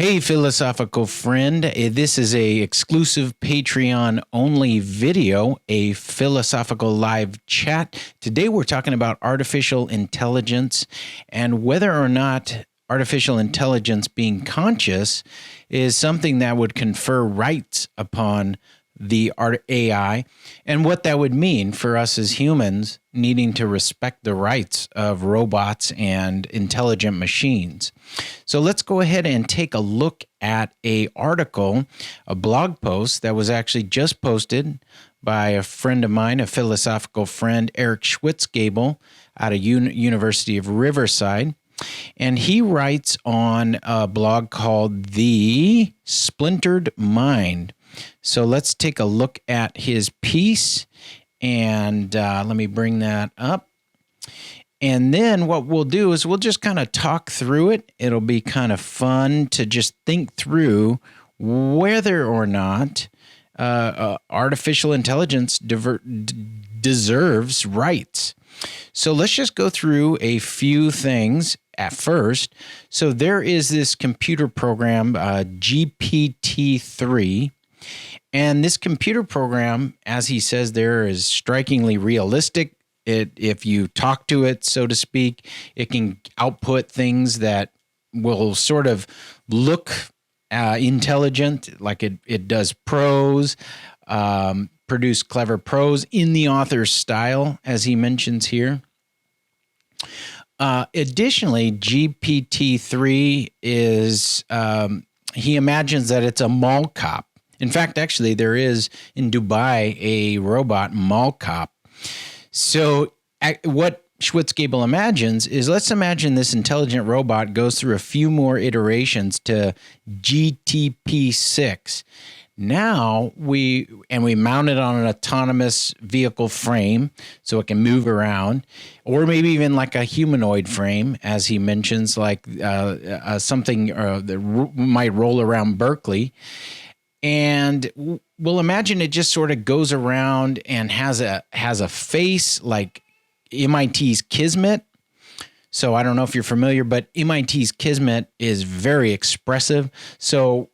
Hey, philosophical friend. This is a exclusive Patreon only video, a philosophical live chat. Today we're talking about artificial intelligence and whether or not artificial intelligence being conscious is something that would confer rights upon the AI and what that would mean for us as humans needing to respect the rights of robots and intelligent machines. So let's go ahead and take a look at a blog post that was actually just posted by a friend of mine, a philosophical friend, Eric Schwitzgebel, out of University of Riverside. And he writes on a blog called The Splintered Mind. So let's take a look at his piece, and let me bring that up. And then what we'll do is we'll just kind of talk through it. It'll be kind of fun to just think through whether or not artificial intelligence deserves rights. So let's just go through a few things at first. So there is this computer program, GPT-3. And this computer program, as he says there, is strikingly realistic. If you talk to it, so to speak, it can output things that will sort of look intelligent, like it does prose, produce clever prose in the author's style, as he mentions here. Additionally, GPT-3 is, he imagines that it's a mall cop. In fact, actually, there is in Dubai a robot mall cop. So what Schwitzgebel imagines is, let's imagine this intelligent robot goes through a few more iterations to GTP6. Now we mount it on an autonomous vehicle frame so it can move around, or maybe even like a humanoid frame, as he mentions, like something that might roll around Berkeley. And we'll imagine it just sort of goes around and has a face like MIT's Kismet. So I don't know if you're familiar, but MIT's Kismet is very expressive. So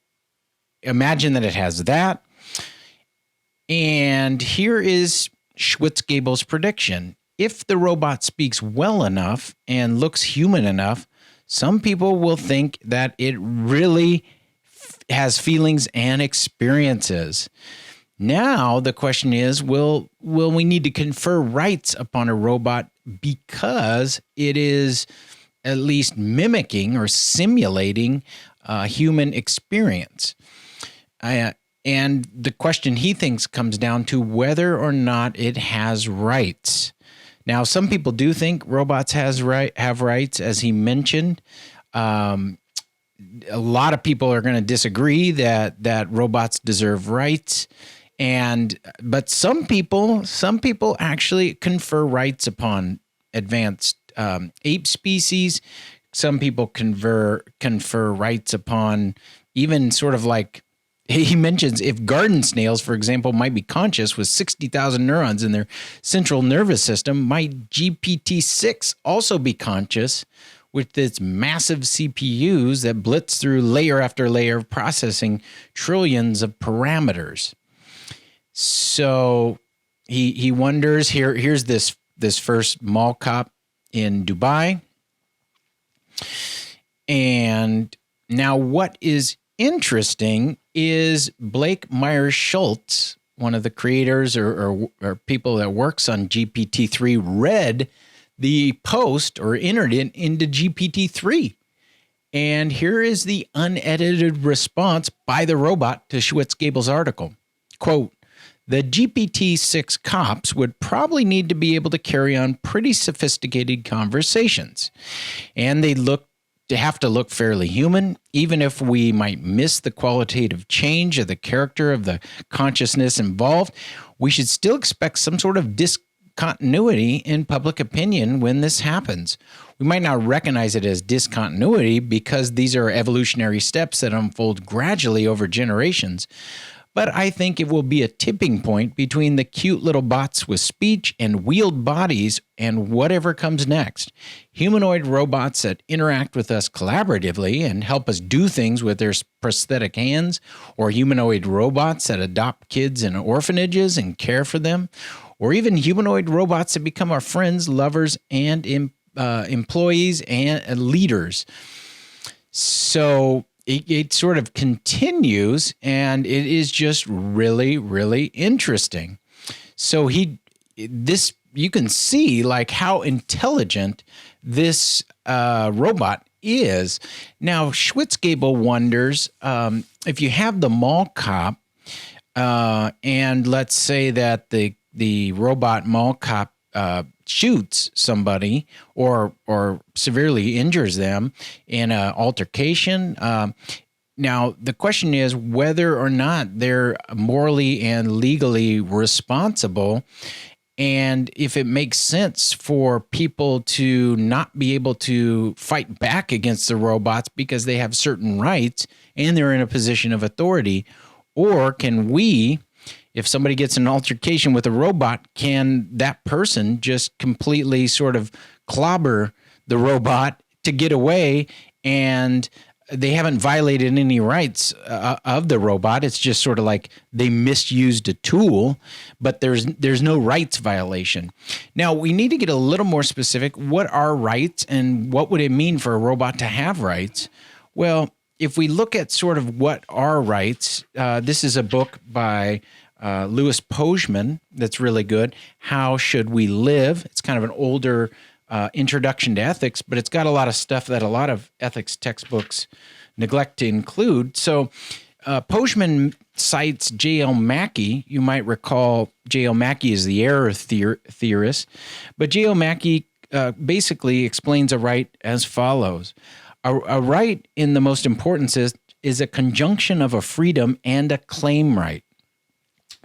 imagine that it has that. And here is Schwitzgebel's prediction. If the robot speaks well enough and looks human enough, some people will think that it really has feelings and experiences. Now the question is, will we need to confer rights upon a robot because it is at least mimicking or simulating human experience? And the question he thinks comes down to whether or not it has rights. Now, some people do think robots have rights, as he mentioned. A lot of people are going to disagree that robots deserve rights, but some people actually confer rights upon advanced ape species. Some people confer rights upon even sort of like, he mentions, if garden snails, for example, might be conscious with 60,000 neurons in their central nervous system, might GPT-6 also be conscious with its massive CPUs that blitz through layer after layer of processing trillions of parameters? So he wonders, here's this first mall cop in Dubai. And now what is interesting is Blake Myers-Schultz, one of the creators or people that works on GPT-3, read the post or entered it into GPT-3. And here is the unedited response by the robot to Schwitzgebel's article. Quote, the GPT-6 cops would probably need to be able to carry on pretty sophisticated conversations. And they have to look fairly human, even if we might miss the qualitative change of the character of the consciousness involved. We should still expect some sort of discontinuity in public opinion when this happens. We might not recognize it as discontinuity because these are evolutionary steps that unfold gradually over generations. but I think it will be a tipping point between the cute little bots with speech and wheeled bodies and whatever comes next. Humanoid robots that interact with us collaboratively and help us do things with their prosthetic hands, or humanoid robots that adopt kids in orphanages and care for them, or even humanoid robots that become our friends, lovers, and employees and leaders. So it sort of continues, and it is just really, really interesting. So you can see like how intelligent this robot is. Now, Schwitzgebel wonders if you have the mall cop, and let's say that the robot mall cop shoots somebody or severely injures them in an altercation. Now, the question is whether or not they're morally and legally responsible, and if it makes sense for people to not be able to fight back against the robots because they have certain rights and they're in a position of authority. Or can we, if somebody gets in an altercation with a robot, can that person just completely sort of clobber the robot to get away, and they haven't violated any rights of the robot? It's just sort of like they misused a tool, but there's no rights violation. Now, we need to get a little more specific. What are rights, and what would it mean for a robot to have rights? Well, if we look at sort of what are rights, this is a book by Louis Pojman that's really good. How Should We Live? It's kind of an older introduction to ethics, but it's got a lot of stuff that a lot of ethics textbooks neglect to include. So Pojman cites J.L. Mackie. You might recall J.L. Mackie is the error theorist, but J.L. Mackie basically explains a right as follows. A right, in the most important sense, is a conjunction of a freedom and a claim right.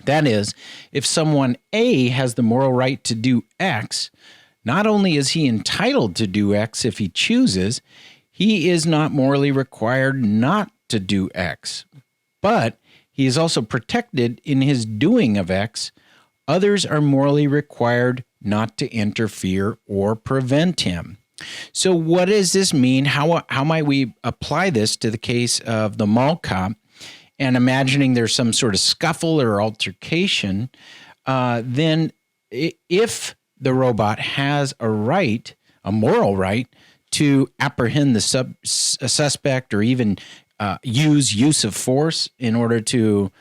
That is, if someone A has the moral right to do X, not only is he entitled to do X if he chooses, he is not morally required not to do X. But he is also protected in his doing of X. Others are morally required not to interfere or prevent him. So what does this mean? How might we apply this to the case of the mall cop? And imagining there's some sort of scuffle or altercation, then if the robot has a right, a moral right, to apprehend the suspect or even use of force in order to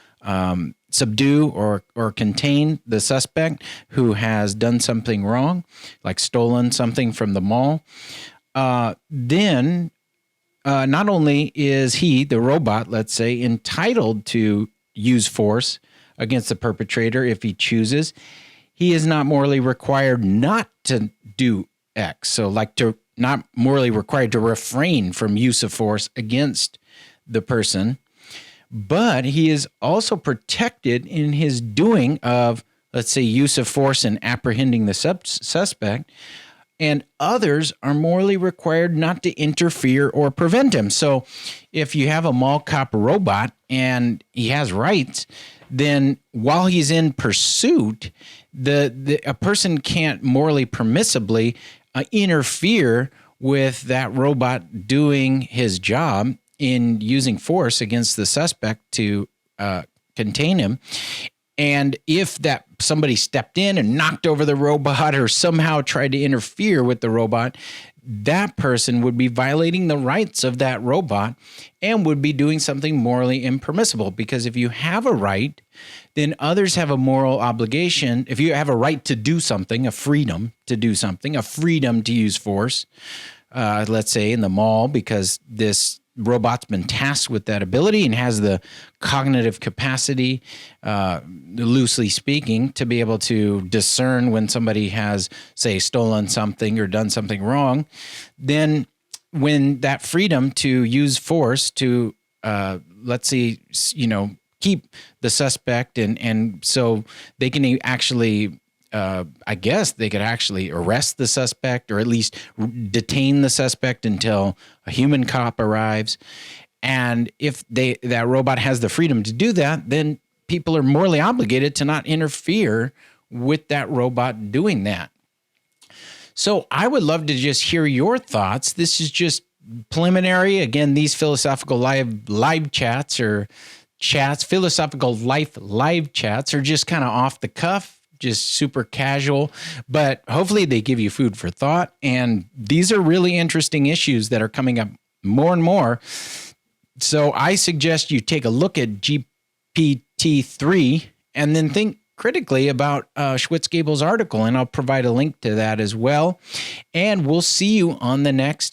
subdue or contain the suspect who has done something wrong, like stolen something from the mall, then not only is he, the robot, let's say, entitled to use force against the perpetrator if he chooses, he is not morally required not to do X. So like not morally required to refrain from use of force against the person, but he is also protected in his doing of, let's say, use of force and apprehending the suspect, and others are morally required not to interfere or prevent him. So if you have a mall cop robot and he has rights, then while he's in pursuit, a person can't morally permissibly interfere with that robot doing his job in using force against the suspect to contain him. And if that somebody stepped in and knocked over the robot or somehow tried to interfere with the robot, that person would be violating the rights of that robot and would be doing something morally impermissible. Because if you have a right, then others have a moral obligation. If you have a right to do something, a freedom to do something, a freedom to use force, let's say in the mall, because this robot's been tasked with that ability and has the cognitive capacity, loosely speaking, to be able to discern when somebody has, say, stolen something or done something wrong, then when that freedom to use force to, let's say, keep the suspect and so they can actually I guess they could actually arrest the suspect or at least detain the suspect until a human cop arrives. And if that robot has the freedom to do that, then people are morally obligated to not interfere with that robot doing that. So I would love to just hear your thoughts. This is just preliminary. Again, these philosophical live chats or chats, philosophical live chats are just kind of off the cuff, just super casual, but hopefully they give you food for thought. And these are really interesting issues that are coming up more and more. So I suggest you take a look at GPT-3 and then think critically about Schwitzgebel's article, and I'll provide a link to that as well. And we'll see you on the next